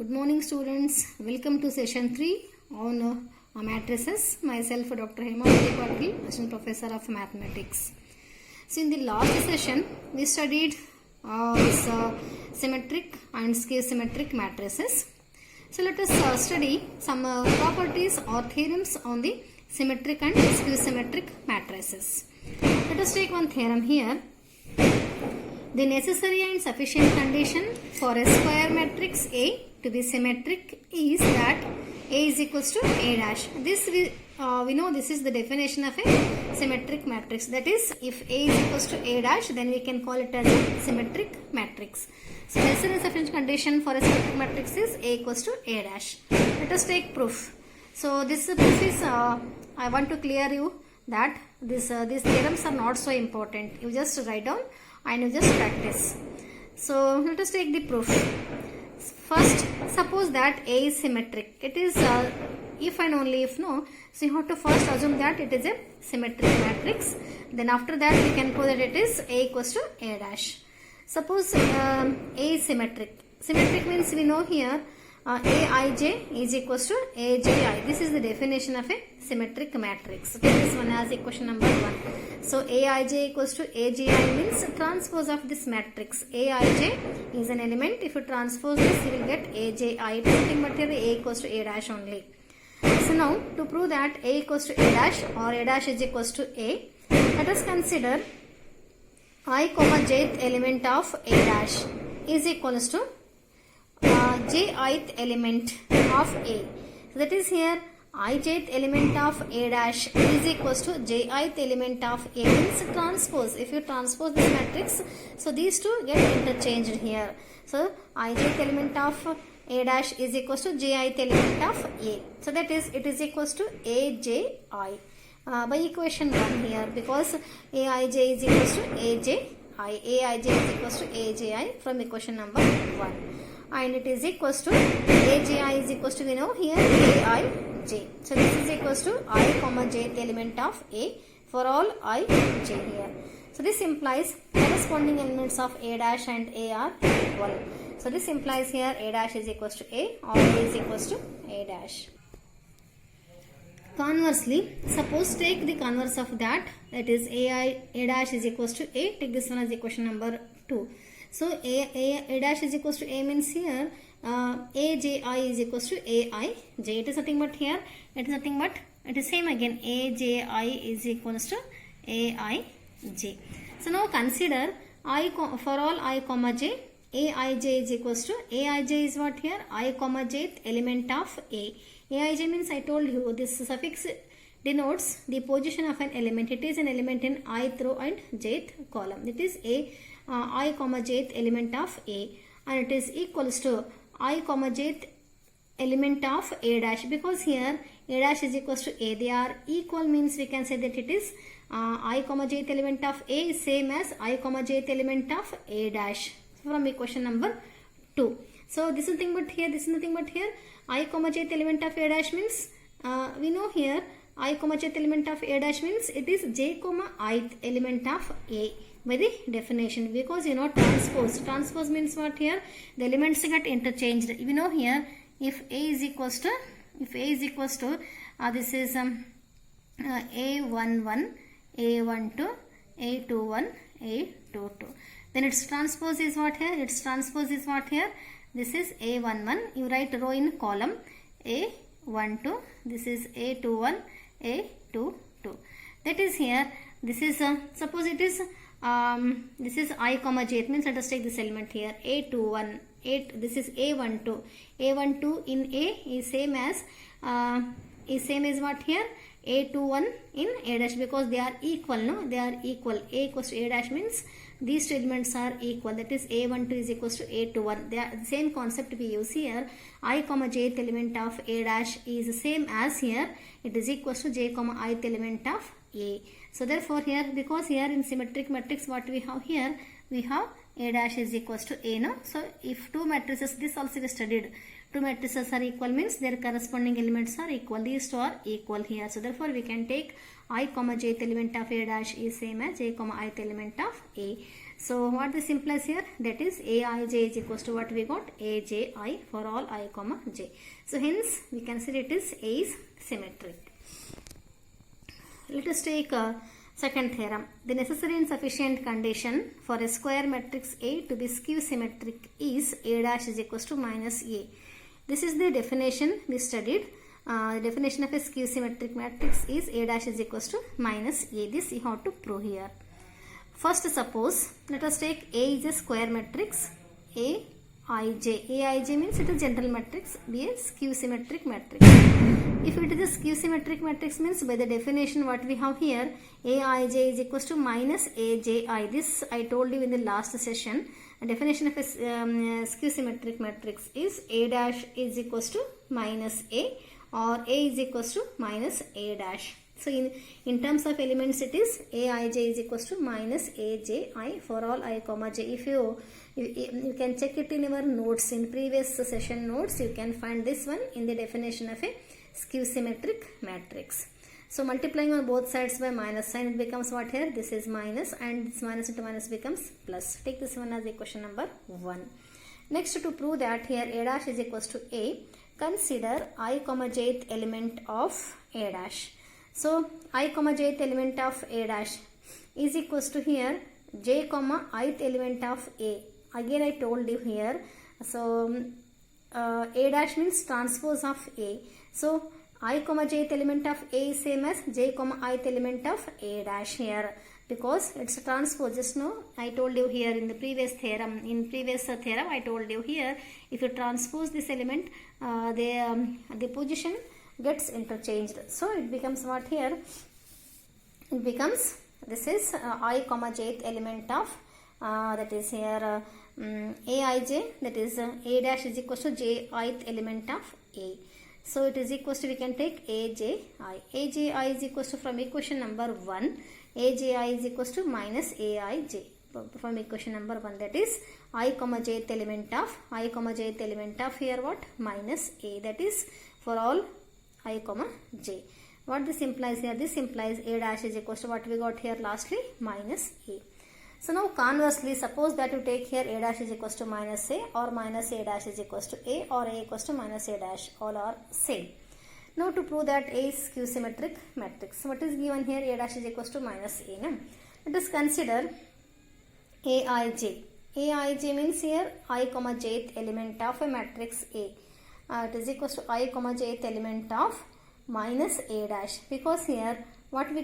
Good morning students. Welcome to session 3 on matrices. Myself Dr. Hemavati Patil, Assistant Professor of Mathematics. So in the last session we studied this symmetric and skew symmetric matrices. So let us study some properties or theorems on the symmetric and skew symmetric matrices. Let us take one theorem here. The necessary and sufficient condition for a square matrix A to be symmetric is that A is equals to A dash. This we know this is the definition of a symmetric matrix. That is, if A is equals to A dash, then we can call it as a symmetric matrix. So necessary and sufficient condition for a symmetric matrix is A equals to A dash. Let us take proof. So this proof is I want to clear you that these theorems are not so important. You just write down and you just practice. So let us take the proof. First, suppose that A is symmetric. It is if and only if no. So you have to first assume that it is a symmetric matrix. Then after that we can prove that it is A equals to A dash. Suppose A is symmetric. Symmetric means we know here Aij is equals to Aji. This is the definition of a symmetric matrix. Okay, this one as equation number 1. So Aij equals to Aji means transpose of this matrix. Aij is an element. If you transpose this, you will get Aji. Nothing but here A equals to A dash only. So now to prove that A equals to A dash or A dash is equals to A, let us consider I comma jth element of A dash is equals to jith element of A. So that is here ijth element of A dash is equals to jith element of A means transpose. If you transpose this matrix, so these two get interchanged here. So ijth element of A dash is equals to jith element of A. So that is, it is equals to Aji by equation 1 here, because Aij is equals to Aji. Aij is equals to Aji from equation number 1. And it is equals to Aji is equals to, we know here Aij. So this is equals to I comma jth element of A for all I j here. So this implies corresponding elements of A dash and A are equal. So this implies here A dash is equals to A or A is equals to A dash. Conversely, suppose take the converse of that is A dash is equals to A. Take this one as equation number 2. So A dash is equals to A means here Aji is equals to Aij. It is nothing but here, it is nothing but, it is same again, Aji is equals to Aij. So now consider I for all I comma j, Aij is equals to, Aij is what here, I comma jth element of A. Aij means, I told you, this suffix denotes the position of an element. It is an element in ith row and jth column. It is I comma jth element of A, and it is equals to I comma jth element of A dash, because here A dash is equals to A. They are equal means we can say that it is I comma jth element of A is same as I comma jth element of A dash from equation number 2. So this is nothing but here, this is nothing but here. I comma jth element of A dash means we know here I comma jth element of A dash means it is j comma ith element of A by the definition, because you know transpose. Transpose means what here? The elements get interchanged. We know here if A is equals to, this is A11, A12, A21, A22. Then its transpose is what here? Its transpose is what here? This is A11. You write row in column. A12. This is A21, A22. That is here. This is suppose it is this is I comma j. It means let us take this element here. A21. This is A12. A12 in A is same as what here? A21 in A dash, because they are equal. No, they are equal. A equals to A dash means these two elements are equal. That is A12 is equals to A21. They are the same concept we use here. I comma jth element of A dash is the same as here. It is equals to j comma ith element of A. So therefore here, because here in symmetric matrix what we have here, we have A dash is equals to A. No? So if two matrices, this also we studied, two matrices are equal means their corresponding elements are equal. These two are equal here. So therefore we can take I comma jth element of A dash is same as j comma ith element of A. So what this implies here, that is Aij is equals to what we got, Aj I for all I comma j. So hence we can say it is A is symmetric. Let us take second theorem. The necessary and sufficient condition for a square matrix A to be skew symmetric is A dash is equals to minus A. This is the definition we studied. The definition of a skew symmetric matrix is A dash is equals to minus A. This you have to prove here. First, suppose let us take A is a square matrix Aij. Aij means it is general matrix, be a skew symmetric matrix. If it is a skew symmetric matrix means by the definition what we have here, Aij is equals to minus Aj. This I told you in the last session. The definition of a skew symmetric matrix is A dash is equals to minus A or A is equals to minus A dash. So in terms of elements it is Aij is equals to minus Aj for all I comma j. If you can check it in your notes, in previous session notes, you can find this one in the definition of a skew symmetric matrix. So multiplying on both sides by minus sign, it becomes what here? This is minus and this minus into minus becomes plus. Take this one as equation number 1. Next, to prove that here A dash is equals to A, consider I comma jth element of A dash. So I comma jth element of A dash is equals to here j comma ith element of A. Again I told you here. So A dash means transpose of A. So I comma jth element of A is same as j comma ith element of A dash here, because it's a transpose. Just now I told you here in the previous theorem. In previous theorem I told you here, if you transpose this element, the position gets interchanged. So it becomes what here? It becomes, this is I comma jth element of that is here Aij, that is A dash is equals to j ith element of A. So it is equals to, we can take Aj. Aj is equals to, from equation number 1, Aj is equals to minus Aij from equation number 1, that is I comma jth element of here what? Minus A, that is for all I comma j. What this implies here? This implies A dash is equals to what we got here lastly, minus A. So now conversely, suppose that you take here A dash is equals to minus A or minus A dash is equals to A or A equals to minus A dash, all are same. Now to prove that A is skew symmetric matrix, what is given here? A dash is equals to minus A. No? Let us consider Aij. Aij means here I comma jth element of a matrix A. It is equals to I comma jth element of minus A dash, because here what we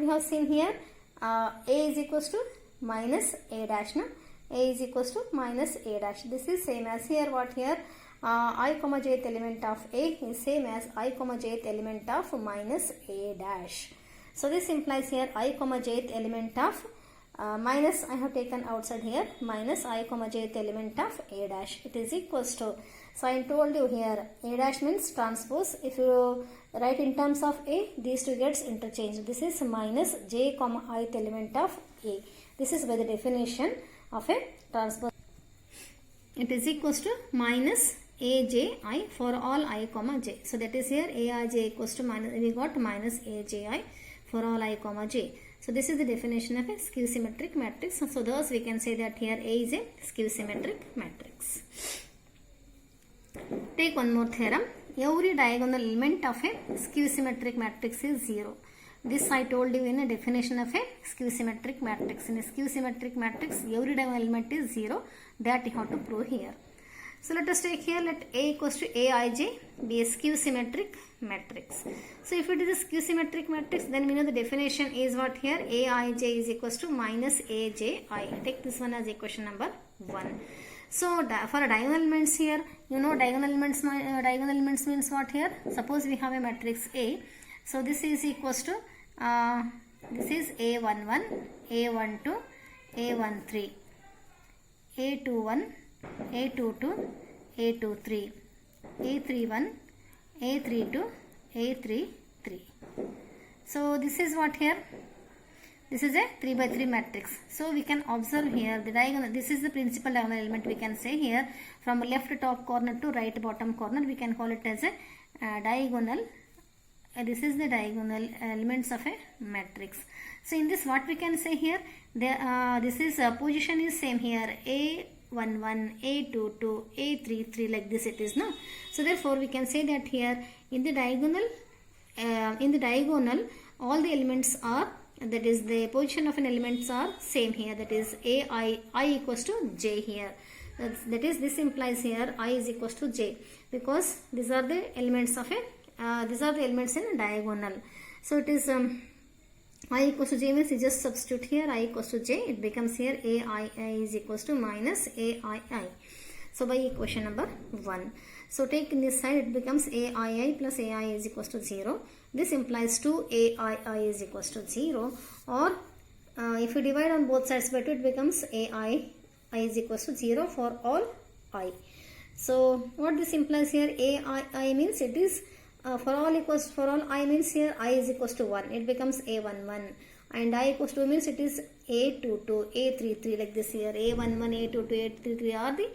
have seen here, A is equals to minus A dash. No? A is equals to minus A dash. This is same as here what here, I comma jth element of A is same as I comma jth element of minus A dash. So this implies here I comma jth element of minus, I have taken outside here, minus I comma jth element of A dash. It is equals to, so I told you here A dash means transpose. If you write in terms of A, these two gets interchanged. This is minus j comma ith element of A. This is by the definition of a transpose. It is equals to minus Aj for all I comma j. So that is here Aij equals to minus, we got minus Aj for all I comma j. So this is the definition of a skew symmetric matrix. So thus we can say that here A is a skew symmetric matrix. Take one more theorem. Every diagonal element of a skew symmetric matrix is 0. This I told you in a definition of a skew symmetric matrix. In a skew symmetric matrix, every diagonal element is 0. That you have to prove here. So let us take here, let A equals to Aij be a skew symmetric matrix. So if it is a skew symmetric matrix, then we know the definition is what here, Aij is equals to minus Aj. Take this one as equation number 1. So for diagonal elements here, you know diagonal elements means what here? Suppose we have a matrix A. So this is equals to, this is A11, A12, A13, A21, A22, A23, A31, A32, A33. So this is what here? This is a 3 by 3 matrix. So we can observe here the diagonal. This is the principal diagonal element. We can say here from left top corner to right bottom corner. We can call it as a diagonal this is the diagonal elements of a matrix. So in this what we can say here, this is position is same here, A11, A22, A33, like this it is, no? So therefore we can say that here in the diagonal all the elements are, that is the position of an elements are same here, that is I equals to j here. That is, this implies here I is equals to j, because these are the elements of a these are the elements in a diagonal. So it is I equals to j means you just substitute here I equals to j, it becomes here ai is equals to minus aii. So by equation number 1. So take in this side, it becomes aii plus ai is equals to 0. This implies 2aii is equals to 0, or if you divide on both sides by 2, it becomes ai is equals to 0 for all I. So what this implies here, ai means it is for all I means here I is equals to 1, it becomes a11, and I equals to means it is a22, a33, like this here, a11, a22, a33 are the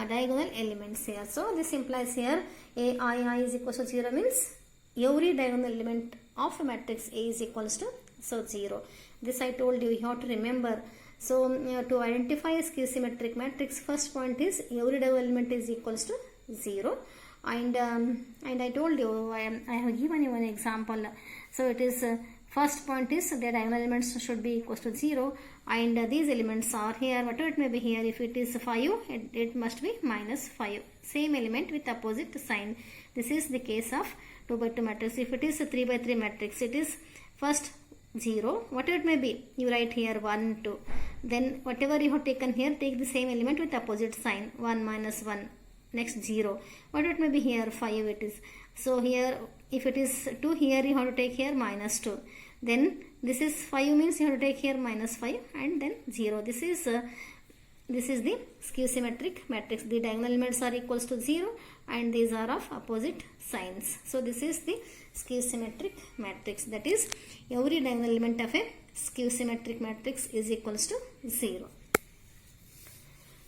diagonal elements here. So this implies here ai is equals to 0 means every diagonal element of a matrix A is equals to 0. This I told you have to remember. So to identify a skew symmetric matrix, first point is every diagonal element is equals to 0, and I told you I have given you an example. So it is first point is the diagonal elements should be equals to 0, and these elements are here, whatever it may be here. If it is 5, it must be minus 5, same element with opposite sign. This is the case of 2 by 2 matrix. If it is a 3 by 3 matrix, it is first 0, whatever it may be, you write here 1, 2. Then whatever you have taken here, take the same element with opposite sign, 1 minus 1, next 0. Whatever it may be here, 5 it is. So here, if it is 2, here you have to take here minus 2. Then this is 5 means you have to take here minus 5, and then 0. This is the skew symmetric matrix. The diagonal elements are equals to 0, and these are of opposite signs. So this is the skew symmetric matrix, that is every diagonal element of a skew symmetric matrix is equals to 0.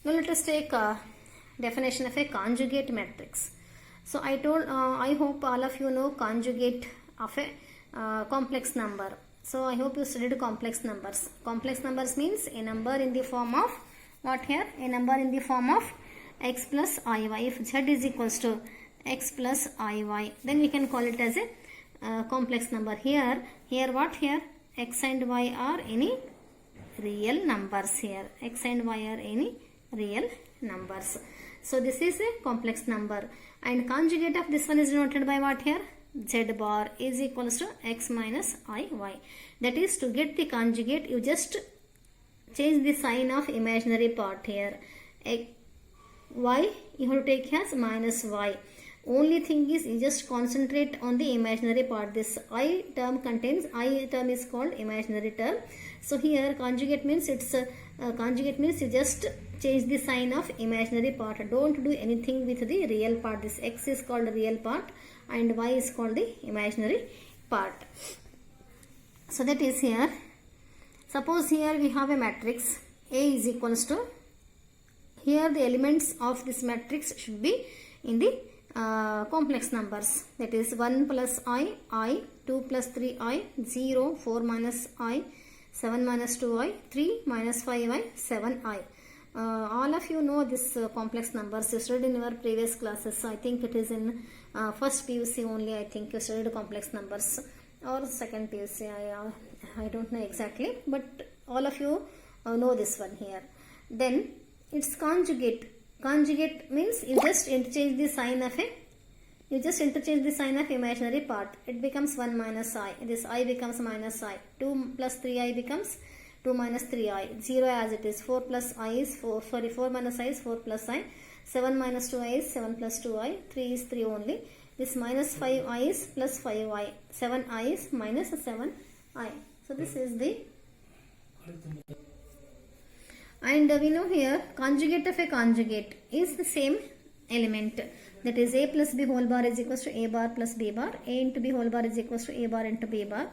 Now let us take a definition of a conjugate matrix. So I hope all of you know conjugate of a complex number. So I hope you studied complex numbers. Complex numbers means a number in the form of what here? A number in the form of x plus iy. If z is equals to x plus iy, then we can call it as a complex number. Here what here? X and y are any real numbers here. X and y are any real numbers. So this is a complex number, and conjugate of this one is denoted by what here? Z bar is equals to x minus iy. That is, to get the conjugate, you just change the sign of imaginary part here. Y you have to take as minus y. Only thing is, you just concentrate on the imaginary part. This I term is called imaginary term. So here conjugate means you just change the sign of imaginary part. Don't do anything with the real part. This x is called real part and y is called the imaginary part. So that is here. Suppose here we have a matrix A is equals to, here the elements of this matrix should be in the complex numbers, that is 1 plus I, 2 plus 3I, 0, 4 minus I, 7 minus 2I, 3 minus 5I, 7I. All of you know this complex numbers. You studied in your previous classes. I think it is in first PUC only. I think you studied complex numbers, or second PUC. I don't know exactly, but all of you know this one here. Then it's conjugate. Conjugate means you just interchange the sign of imaginary part. It becomes 1 minus I. This I becomes minus I. 2 plus 3I becomes 2 minus 3I. 0 as it is. 4 plus I is 4. Sorry, 4 minus I is 4 plus I. 7 minus 2I is 7 plus 2I. 3 is 3 only. This minus 5I is plus 5I. 7I is minus 7I. So this is the... And we know here conjugate of a conjugate is the same element, that is a plus b whole bar is equals to a bar plus b bar, a into b whole bar is equals to a bar into b bar,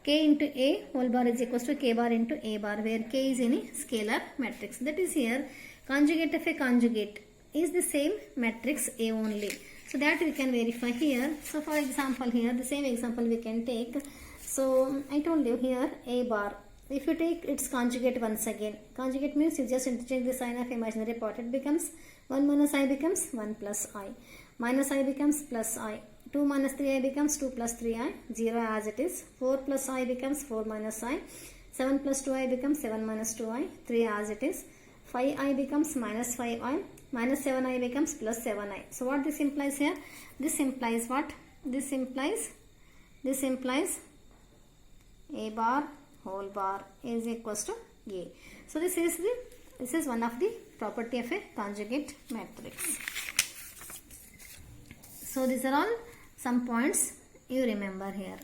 k into a whole bar is equals to k bar into a bar, where k is any scalar matrix. That is here conjugate of a conjugate. is the same matrix A only. So that we can verify here. So for example here, the same example we can take. So I told you here A bar. If you take its conjugate once again, conjugate means you just interchange the sign of imaginary part. It becomes 1 minus I becomes 1 plus I. Minus I becomes plus I. 2 minus 3I becomes 2 plus 3I. 0 as it is. 4 plus I becomes 4 minus I. 7 plus 2I becomes 7 minus 2I. 3 as it is. 5I becomes minus 5I. Minus 7I becomes plus 7I. So what this implies here? This implies what? This implies A bar whole bar is equals to A. So this is one of the property of a conjugate matrix. So these are all some points you remember here.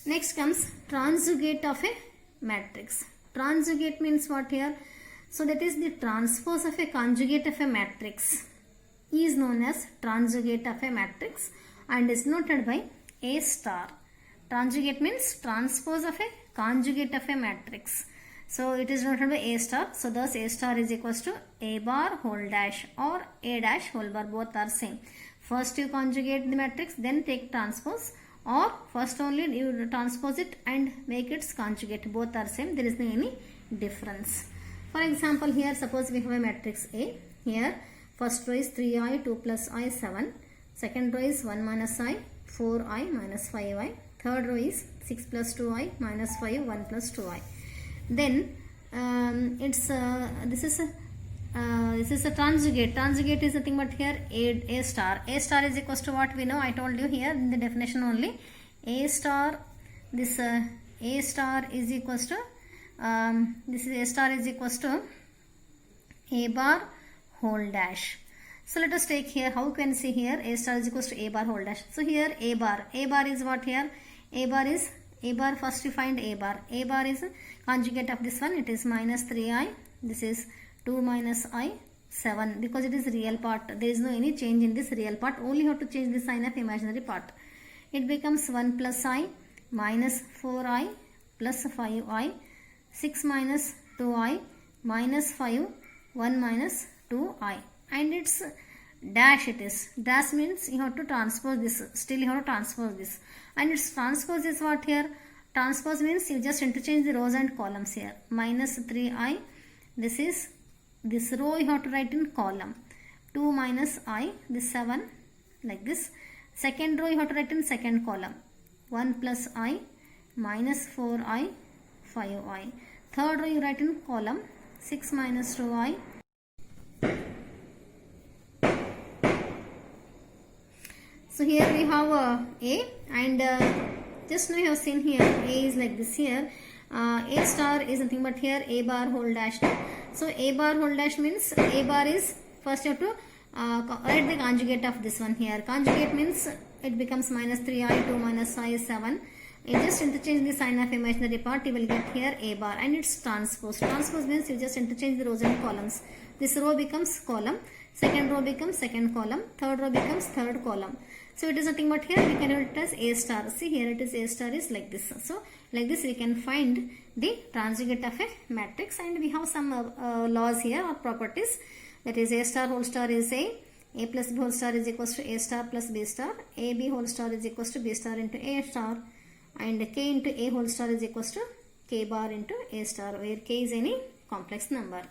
Next comes transugate of a matrix. Transugate means what here? So that is the transpose of a conjugate of a matrix is known as transugate of a matrix and is noted by A star. Transugate means transpose of a conjugate of a matrix. So it is noted by A star. So thus A star is equals to A bar whole dash or A dash whole bar, both are same. First you conjugate the matrix, then take transpose, or first only you transpose it and make its conjugate, both are same, there is no any difference. For example here, suppose we have a matrix A. Here first row is 3I 2 plus I 7. Second row is 1 minus I 4I minus 5I. Third row is 6 plus 2I minus 5 1 plus 2I. Then this is a transugate. Transugate is nothing but here A star. A star is equals to what we know. I told you here in the definition only. A star. This A star is equals to this is A star is equals to A bar whole dash. So let us take here, how can see here A star is equals to A bar whole dash. So here A bar is what here? A bar first you find A bar. A bar is conjugate of this one, it is minus 3I. This is 2 minus I 7 because it is real part. There is no any change in this real part. Only have to change the sign of imaginary part. It becomes 1 plus I minus 4I plus 5I. 6 minus 2I minus 5 1 minus 2I, and it's dash it is. Dash means you have to transpose this. Still you have to transpose this. And its transpose is what here? Transpose means you just interchange the rows and columns here. Minus 3I. This is this row you have to write in column. 2 minus I. This 7 like this. Second row you have to write in second column. 1 plus I minus 4I 5I. Third row you write in column 6 minus 2I. So here we have A, and just now you have seen here A is like this here. A star is nothing but here A bar whole dash. So A bar whole dash means A bar is first you have to write the conjugate of this one here. Conjugate means it becomes minus 3I 2 minus I 7. You just interchange the sign of imaginary part, you will get here A bar, and it's transpose. Transpose means you just interchange the rows and columns. This row becomes column, second row becomes second column, third row becomes third column. So it is nothing but here we can write it as A star. See here it is A star is like this. So like this we can find the transugate of a matrix, and we have some laws here or properties. That is A star whole star is A plus B whole star is equals to A star plus B star. AB whole star is equals to B star into A star. And K into A whole star is equals to K bar into A star, where K is any complex number.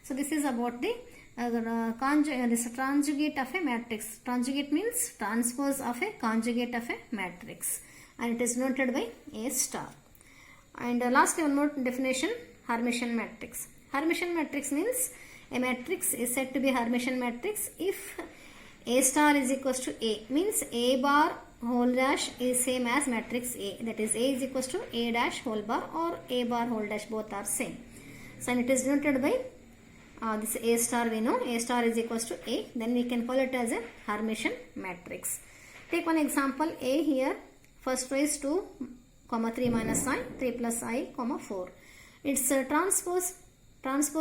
So this is about the this transugate of a matrix. Transugate means transpose of a conjugate of a matrix, and it is noted by A star. And last one more definition, Hermitian matrix. Hermitian matrix means a matrix is said to be Hermitian matrix if A star is equals to A, means A bar whole dash is same as matrix A, that is A is equals to A dash whole bar or A bar whole dash, both are same. So and it is denoted by this A star. We know A star is equals to A, then we can call it as a Hermitian matrix. Take one example. A here, first row is 2, 3 minus I, 3 plus I, 4. Its transpose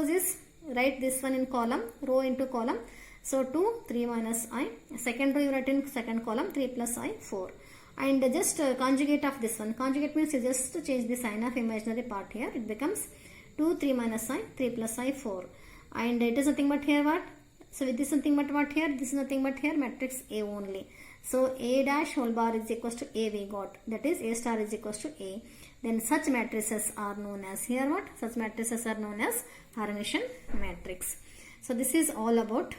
is write this one in column, row into column. So 2, 3 minus I. Second row you write in second column, 3 plus I, 4. And just conjugate of this one. Conjugate means you just change the sign of imaginary part here. It becomes 2, 3 minus I, 3 plus I, 4. And it is nothing but here what? So with this nothing but what here? This is nothing but here matrix A only. So A dash whole bar is equals to A we got. That is A star is equals to A. Then such matrices are known as here what? Such matrices are known as Hermitian matrix. So this is all about